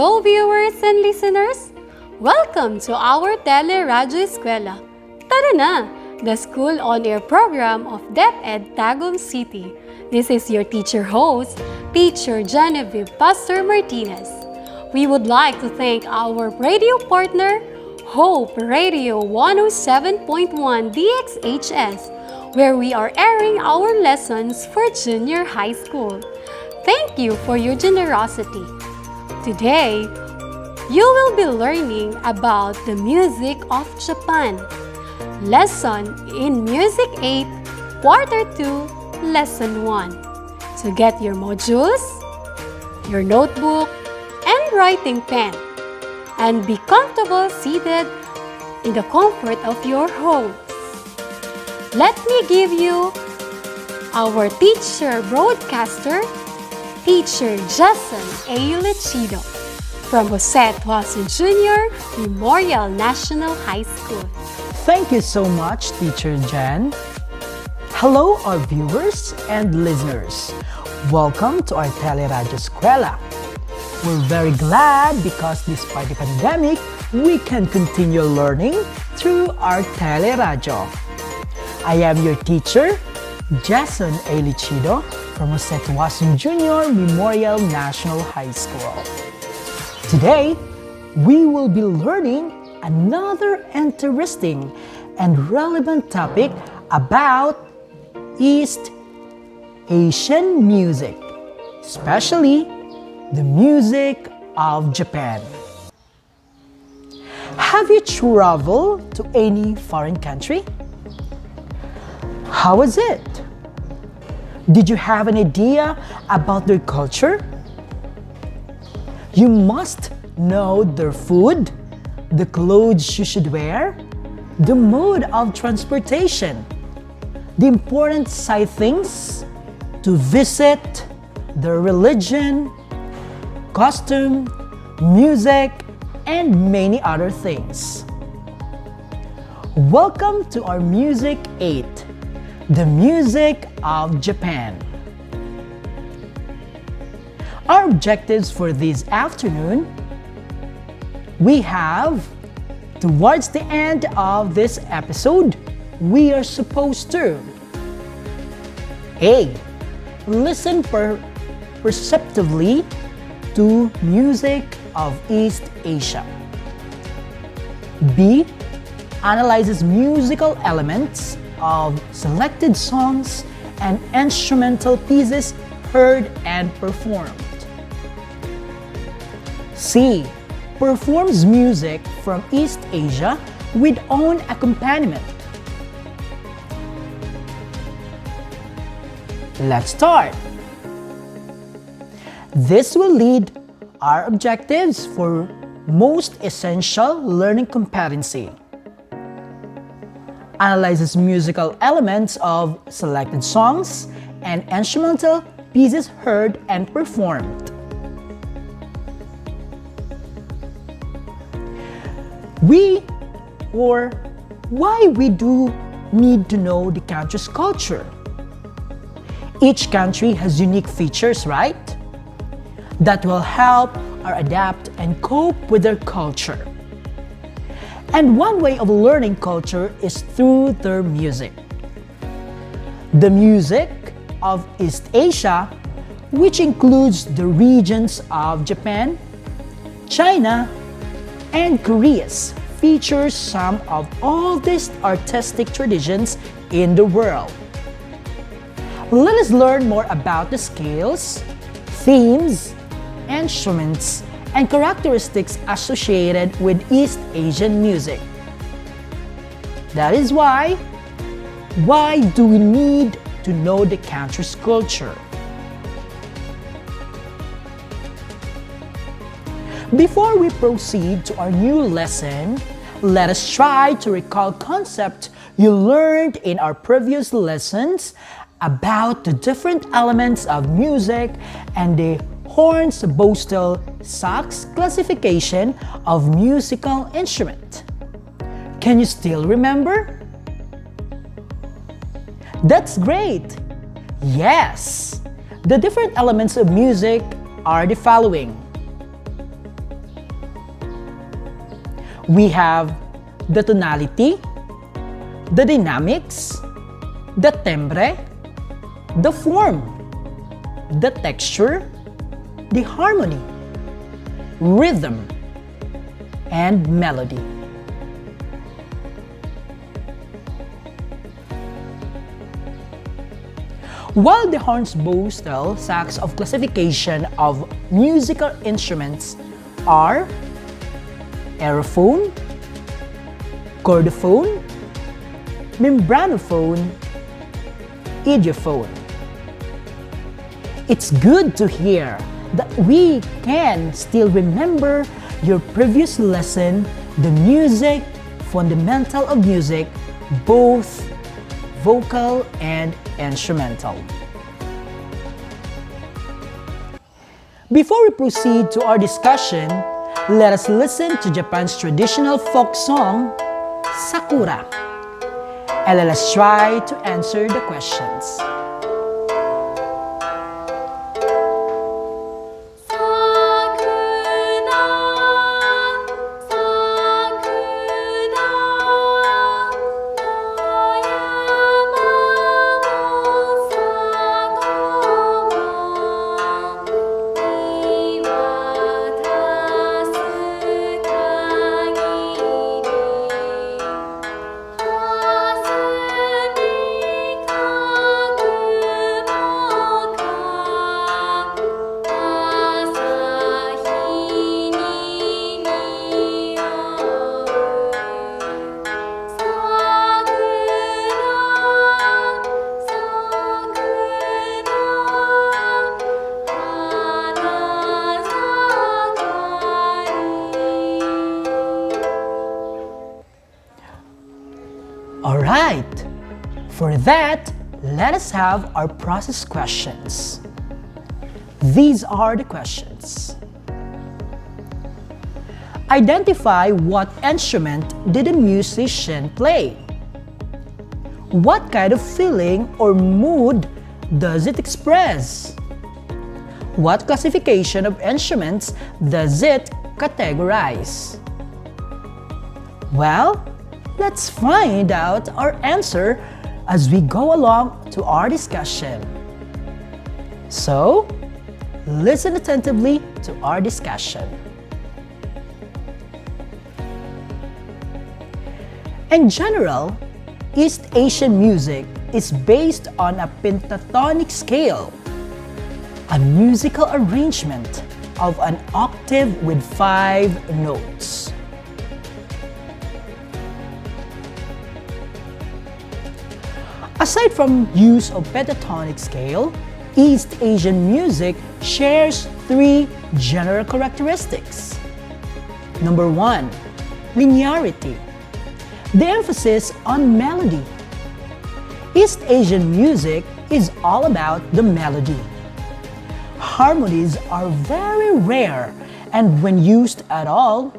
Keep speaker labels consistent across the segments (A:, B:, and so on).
A: Hello viewers and listeners! Welcome to our Teleradyo Eskwela. Tara na! The School On-Air program of DepEd Tagum City. This is your teacher host, Teacher Genevieve Pastor Martinez. We would like to thank our radio partner, Hope Radio 107.1 DXHS, where we are airing our lessons for junior high school. Thank you for your generosity. Today, you will be learning about the music of Japan. Lesson in Music 8, Quarter 2, Lesson 1. So get your modules, your notebook, and writing pen, and be comfortable seated in the comfort of your homes. Let me give you our teacher broadcaster, Teacher Jason A. Lechido from Jose Tuason Jr. Memorial National High School.
B: Thank you so much, Teacher Jen. Hello, our viewers and listeners. Welcome to our Teleradyo Eskwela. We're very glad because despite the pandemic, we can continue learning through our Teleradyo. I am your teacher, Jason A. Lechido from Jose Tuason Jr. Memorial National High School. Today, we will be learning another interesting and relevant topic about East Asian music, especially the music of Japan. Have you traveled to any foreign country? How was it? Did you have an idea about their culture? You must know their food, the clothes you should wear, the mode of transportation, the important sightings to visit, their religion, costume, music, and many other things. Welcome to our Music 8, the music of Japan. Our objectives for this afternoon, we have, towards the end of this episode, we are supposed to A. Listen perceptively to music of East Asia. B. Analyzes musical elements of selected songs and instrumental pieces heard and performed. C. Performs music from East Asia with own accompaniment. Let's start. This will lead our objectives for most essential learning competency. Analyzes musical elements of selected songs and instrumental pieces heard and performed. Why we do need to know the country's culture. Each country has unique features, right? That will help us adapt and cope with their culture. And one way of learning culture is through their music. The music of East Asia, which includes the regions of Japan, China, and Korea, features some of oldest artistic traditions in the world. Let us learn more about the scales, themes, instruments, and characteristics associated with East Asian music. That is why do we need to know the country's culture? Before we proceed to our new lesson, let us try to recall concepts you learned in our previous lessons about the different elements of music and the Horns Bostel Sachs classification of musical instrument. Can you still remember? That's great! Yes! The different elements of music are the following: We have the tonality, the dynamics, the timbre, the form, the texture, the harmony, rhythm, and melody. While the horns boast sacks of classification of musical instruments are aerophone, chordophone, membranophone, idiophone. It's good to hear that we can still remember your previous lesson, the music, fundamental of music, both vocal and instrumental. Before we proceed to our discussion, let us listen to Japan's traditional folk song, Sakura. And let us try to answer the questions. Alright, for that, let us have our process questions. These are the questions. Identify what instrument did the musician play? What kind of feeling or mood does it express? What classification of instruments does it categorize? Well, let's find out our answer as we go along to our discussion. So, listen attentively to our discussion. In general, East Asian music is based on a pentatonic scale, a musical arrangement of an octave with 5 notes. Aside from use of pentatonic scale, East Asian music shares 3 general characteristics. Number 1, linearity. The emphasis on melody. East Asian music is all about the melody. Harmonies are very rare, and when used at all,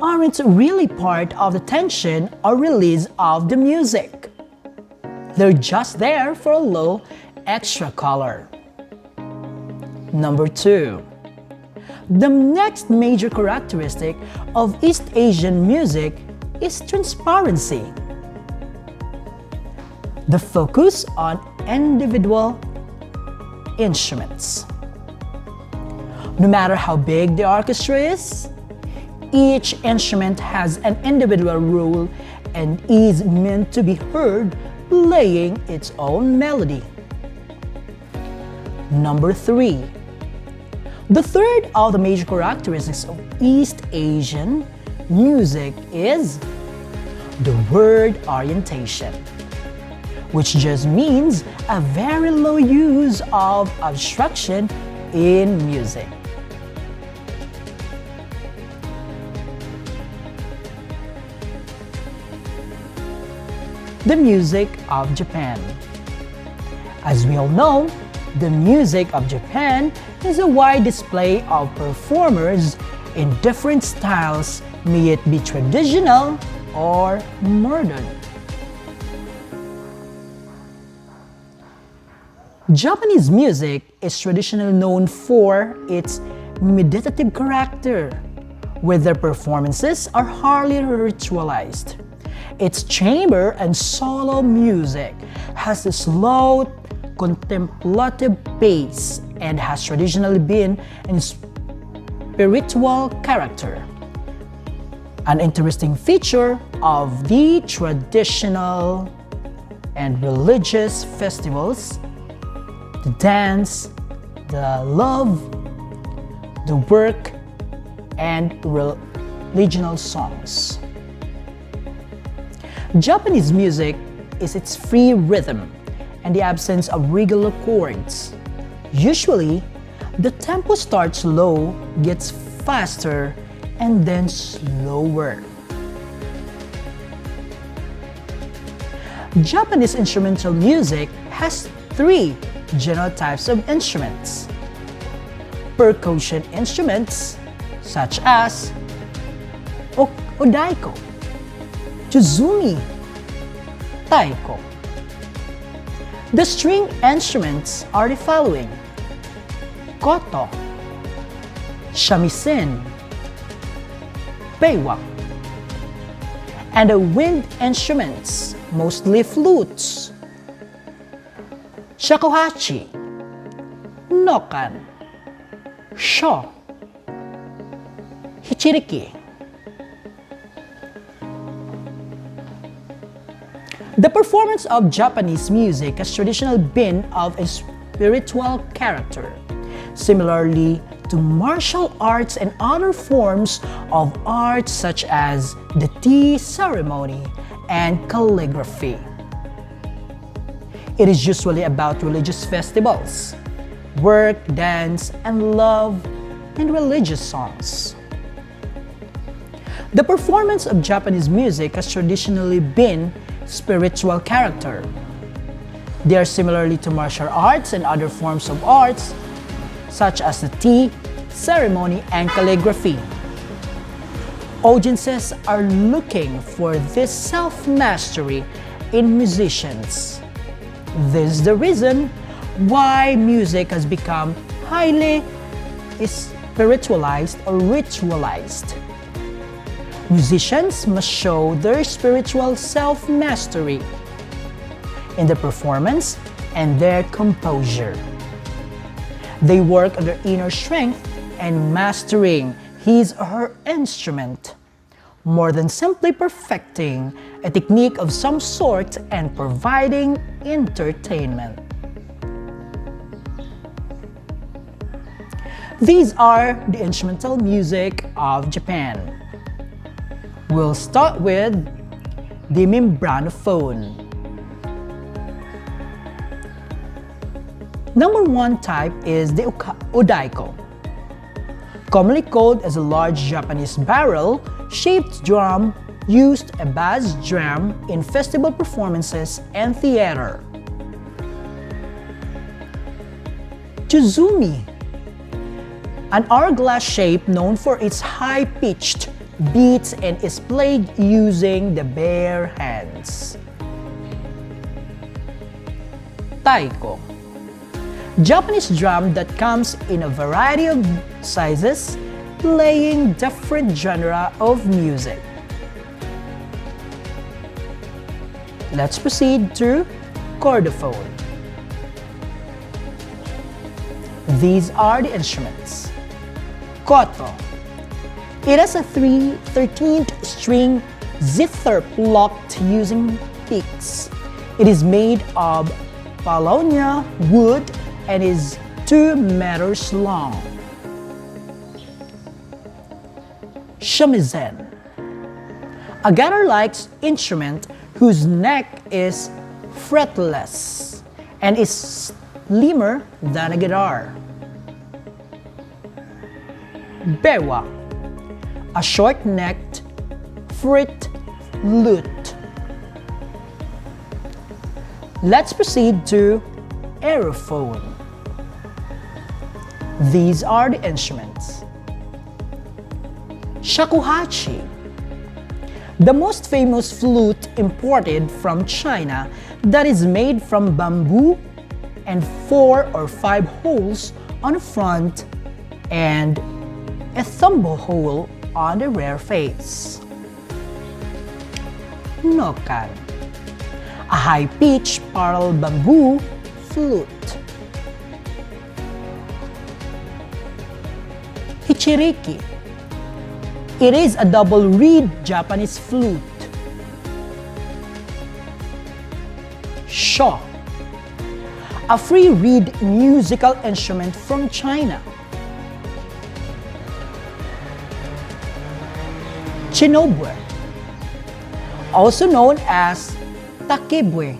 B: aren't really part of the tension or release of the music. They're just there for a little extra color. Number 2. The next major characteristic of East Asian music is transparency. The focus on individual instruments. No matter how big the orchestra is, each instrument has an individual role and is meant to be heard playing its own melody. Number 3. The third of the major characteristics of East Asian music is the word orientation, which just means a very low use of abstraction in music. The music of Japan. As we all know, the music of Japan is a wide display of performers in different styles, may it be traditional or modern. Japanese music is traditionally known for its meditative character, with their performances are highly ritualized. Its chamber and solo music has a slow, contemplative pace and has traditionally been a spiritual character. An interesting feature of the traditional and religious festivals, the dance, the love, the work, and religional songs. Japanese music is its free rhythm and the absence of regular chords. Usually, the tempo starts low, gets faster, and then slower. Japanese instrumental music has three general types of instruments. Percussion instruments such as odaiko, juzumi, taiko. The string instruments are the following: koto, shamisen, biwa. And the wind instruments, mostly flutes, shakuhachi, nokan, sho, hichiriki. The performance of Japanese music has traditionally been of a spiritual character, similarly to martial arts and other forms of art such as the tea ceremony and calligraphy. It is usually about religious festivals, work, dance, and love, and religious songs. The performance of Japanese music has traditionally been spiritual character. They are similarly to martial arts and other forms of arts such as the tea ceremony and calligraphy. Audiences are looking for this self-mastery in musicians. This is the reason why music has become highly spiritualized or ritualized. Musicians must show their spiritual self-mastery in the performance and their composure. They work on their inner strength and mastering his or her instrument, more than simply perfecting a technique of some sort and providing entertainment. These are the instrumental music of Japan. We'll start with the membranophone. Number one type is the odaiko, commonly called as a large Japanese barrel-shaped drum used a bass drum in festival performances and theater. Juzumi, an hourglass shape known for its high-pitched beats and is played using the bare hands. Taiko, Japanese drum that comes in a variety of sizes, playing different genres of music. Let's proceed to cordophone. These are the instruments. Koto. It has a 13th string zither locked using picks. It is made of paulownia wood and is 2 meters long. Shamisen, a guitar-like instrument whose neck is fretless and is slimmer than a guitar. Biwa, a short-necked fret lute. Let's proceed to aerophone. These are the instruments. Shakuhachi, the most famous flute imported from China that is made from bamboo and 4 or 5 holes on the front and a thumb hole on the rare face. Nokan, a high-pitched parallel bamboo flute. Hichiriki, it is a double reed Japanese flute. Sho, a free reed musical instrument from China. Chinobue, also known as takebue,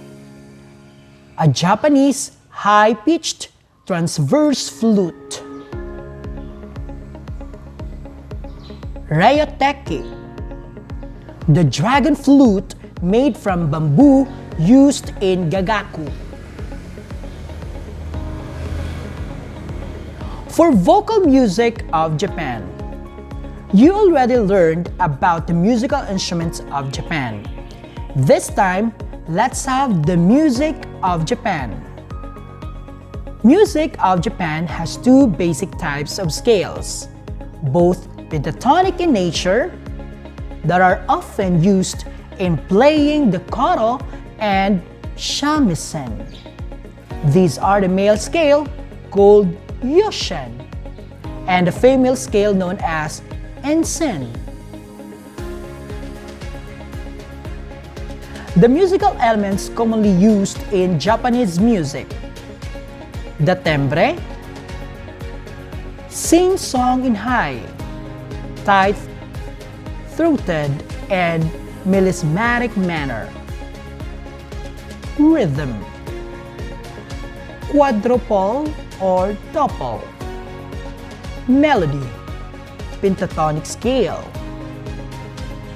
B: a Japanese high-pitched transverse flute. Ryoteki, the dragon flute made from bamboo used in gagaku. For vocal music of Japan, you already learned about the musical instruments of Japan. This time, let's have the music of Japan. Music of Japan has two basic types of scales, both pentatonic in nature, that are often used in playing the koto and shamisen. These are the male scale called yoshin and the female scale known as ensen. The musical elements commonly used in Japanese music: the tembre, sing-song in high, tight-throated, and melismatic manner. Rhythm, quadruple or tuple. Melody, pentatonic scale.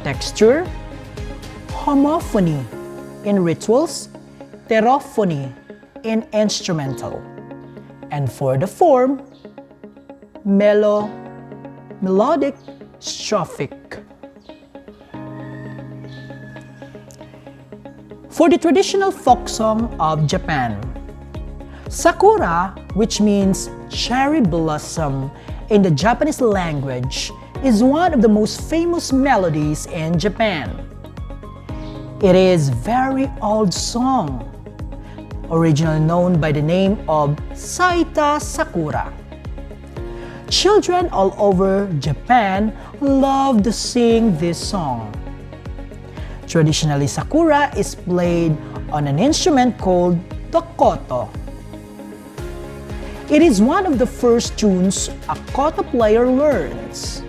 B: Texture, homophony in rituals, pterophony in instrumental. And for the form, melodic, strophic. For the traditional folk song of Japan, sakura, which means cherry blossom in the Japanese language, is one of the most famous melodies in Japan. It is very old song, originally known by the name of Saita Sakura. Children all over Japan love to sing this song. Traditionally, sakura is played on an instrument called the koto. It is one of the first tunes a koto player learns.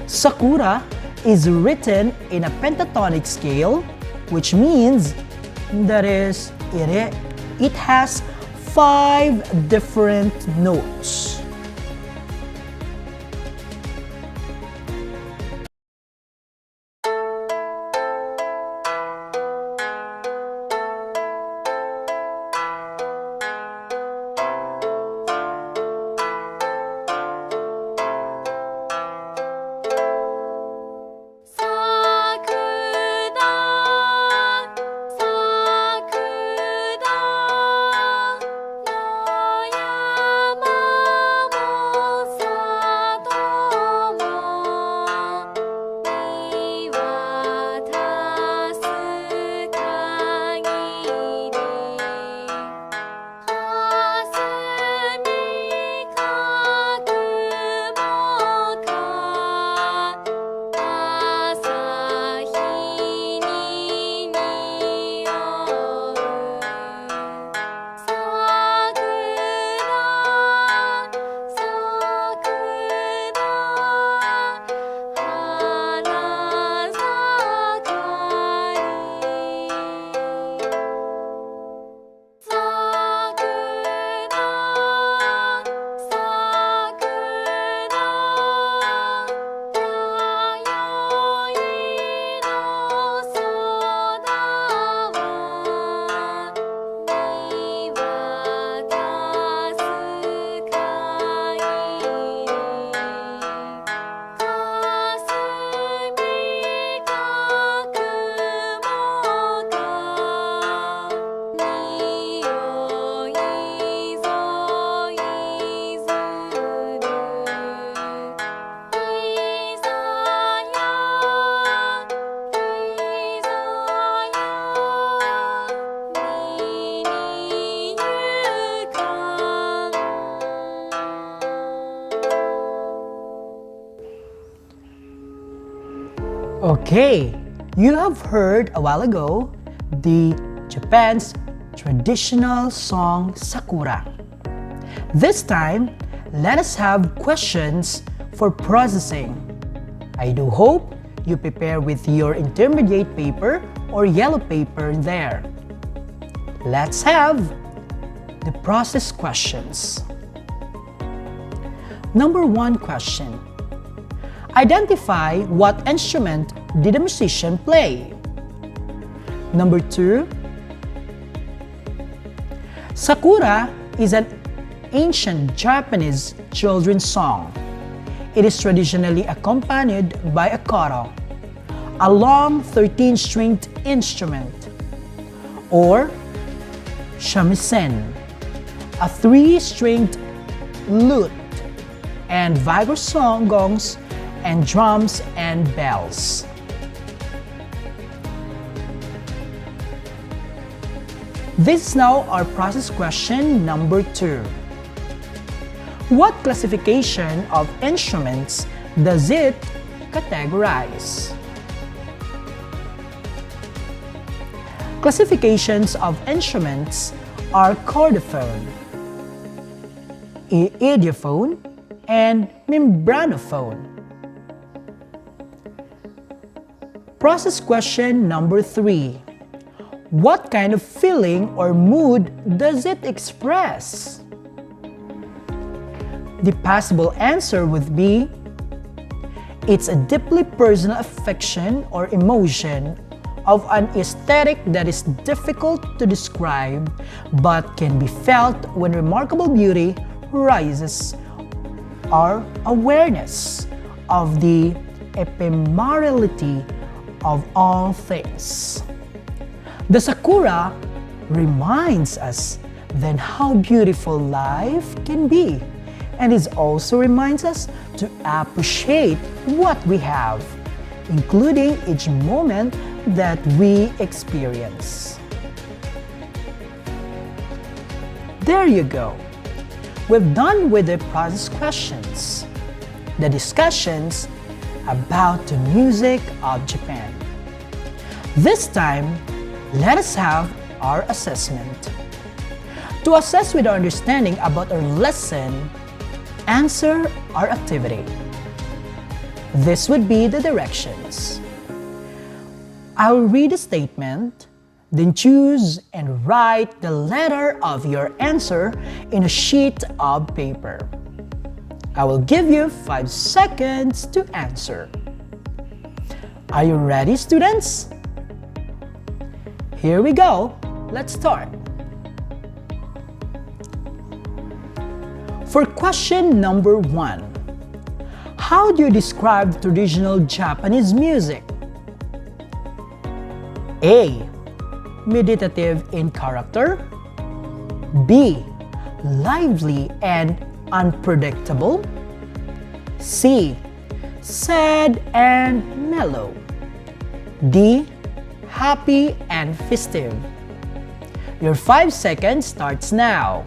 B: Sakura is written in a pentatonic scale, which means that it has 5 different notes. Okay, you have heard a while ago the Japan's traditional song Sakura. This time, let us have questions for processing. I do hope you prepare with your intermediate paper or yellow paper there. Let's have the process questions. Number 1 question. Identify what instrument did the musician play? Number 2. Sakura is an ancient Japanese children's song. It is traditionally accompanied by a koto, a long 13-stringed instrument, or shamisen, a 3-stringed lute, and vigorous gongs and drums and bells. This is now our process question number 2. What classification of instruments does it categorize? Classifications of instruments are chordophone, idiophone, and membranophone. Process question number 3. What kind of feeling or mood does it express? The possible answer would be, it's a deeply personal affection or emotion of an aesthetic that is difficult to describe but can be felt when remarkable beauty rises our awareness of the ephemerality of all things. The Sakura reminds us then how beautiful life can be, and it also reminds us to appreciate what we have, including each moment that we experience. There you go. We've done with the process questions, the discussions about the music of Japan. This time, let us have our assessment. To assess with our understanding about our lesson, answer our activity. This would be the directions. I will read a statement, then choose and write the letter of your answer in a sheet of paper. I will give you 5 seconds to answer. Are you ready, students? Here we go. Let's start. For question number 1, how do you describe traditional Japanese music? A. Meditative in character. B. Lively and unpredictable. C. Sad and mellow. D. Happy and festive. Your 5 seconds starts now.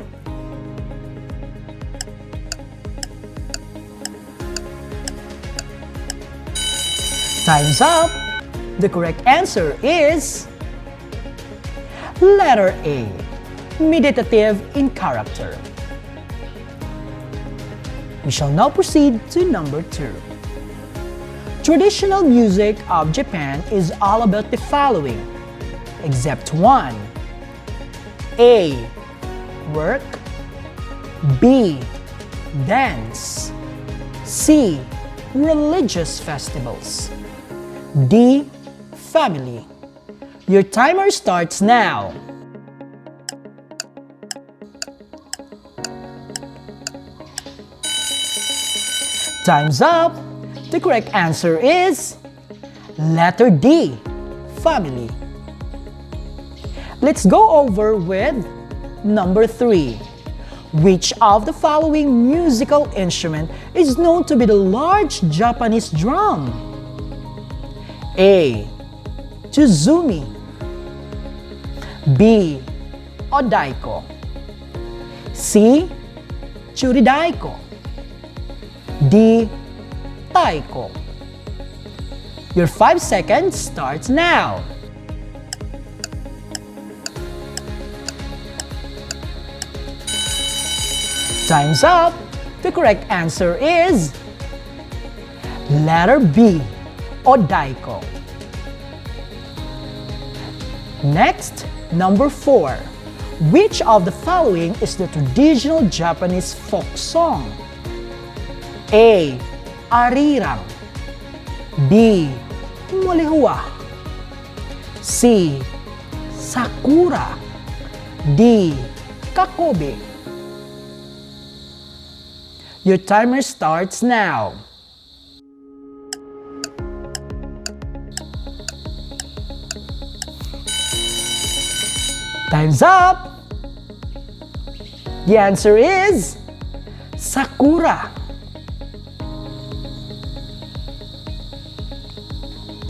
B: Time's up. The correct answer is letter A, meditative in character. We shall now proceed to number 2. Traditional music of Japan is all about the following, except 1. A. Work. B. Dance. C. Religious festivals. D. Family. Your timer starts now. Time's up. The correct answer is letter D, family. Let's go over with number 3. Which of the following musical instrument is known to be the large Japanese drum? A. Tsuzumi. B. Odaiko. C. Churidaiko. D. Taiko. Your 5 seconds starts now. Time's up. The correct answer is letter B, Odaiko. Next, number 4. Which of the following is the traditional Japanese folk song? A. Arirang. B. Molehua. C. Sakura. D. Kakobe. Your timer starts now. Time's up! The answer is Sakura.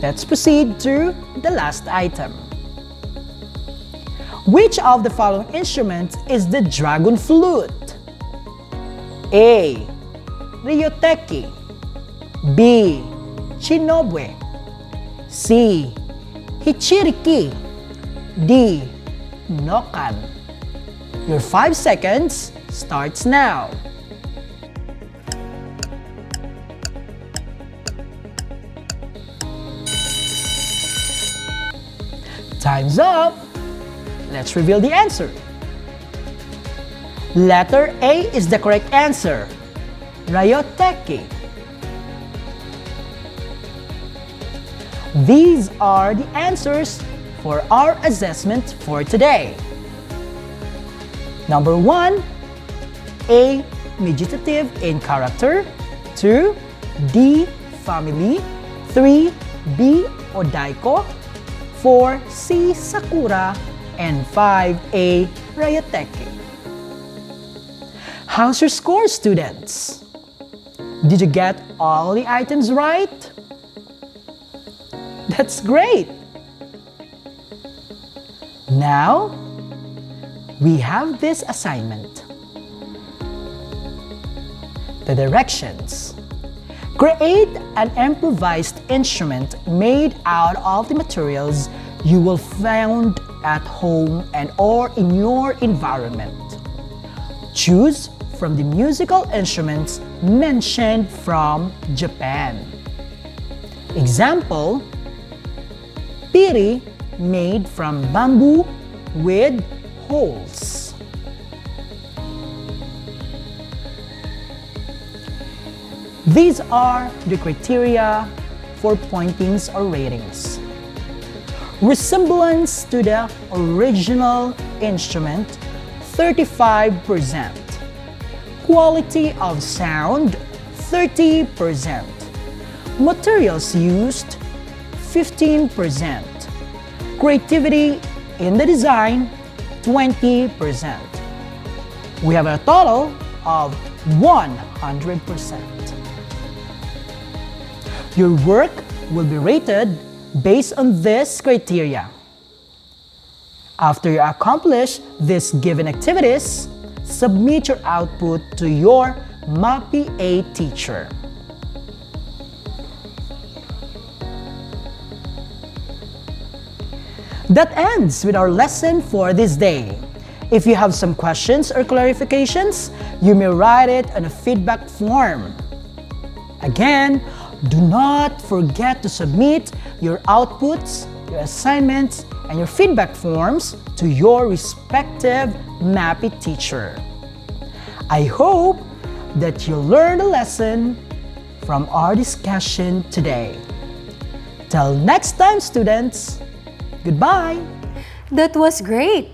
B: Let's proceed to the last item. Which of the following instruments is the dragon flute? A. Ryoteki. B. Chinobue. C. Hichiriki. D. Nokan. Your 5 seconds starts now. Time's up. Let's reveal the answer. Letter A is the correct answer. Ryoteki. These are the answers for our assessment for today. Number 1, A. Meditative in character. 2, D. Family. 3, B. Odaiko. 4, C. Sakura. And 5, A. Ryoteki. How's your score, students? Did you get all the items right? That's great! Now, we have this assignment. The directions. Create an improvised instrument made out of the materials you will find at home and or in your environment. Choose from the musical instruments mentioned from Japan. Example, piri made from bamboo with holes. These are the criteria for pointings or ratings. Resemblance to the original instrument, 35%. Quality of sound, 30%. Materials used, 15%. Creativity in the design, 20%. We have a total of 100%. Your work will be rated based on this criteria. After you accomplish these given activities, submit your output to your MAPI-A teacher. That ends with our lesson for this day. If you have some questions or clarifications, you may write it on a feedback form. Again, do not forget to submit your outputs, your assignments, and your feedback forms to your respective MAPI teacher. I hope that you learned a lesson from our discussion today. Till next time, students, goodbye!
A: That was great!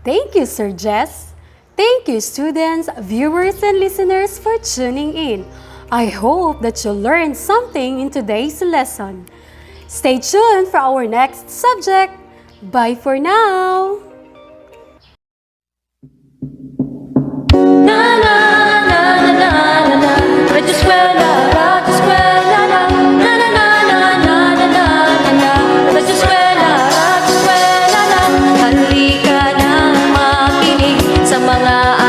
A: Thank you, Sir Jess. Thank you, students, viewers, and listeners for tuning in. I hope that you learned something in today's lesson. Stay tuned for our next subject. Bye for now!
C: Halika na makinig sa mga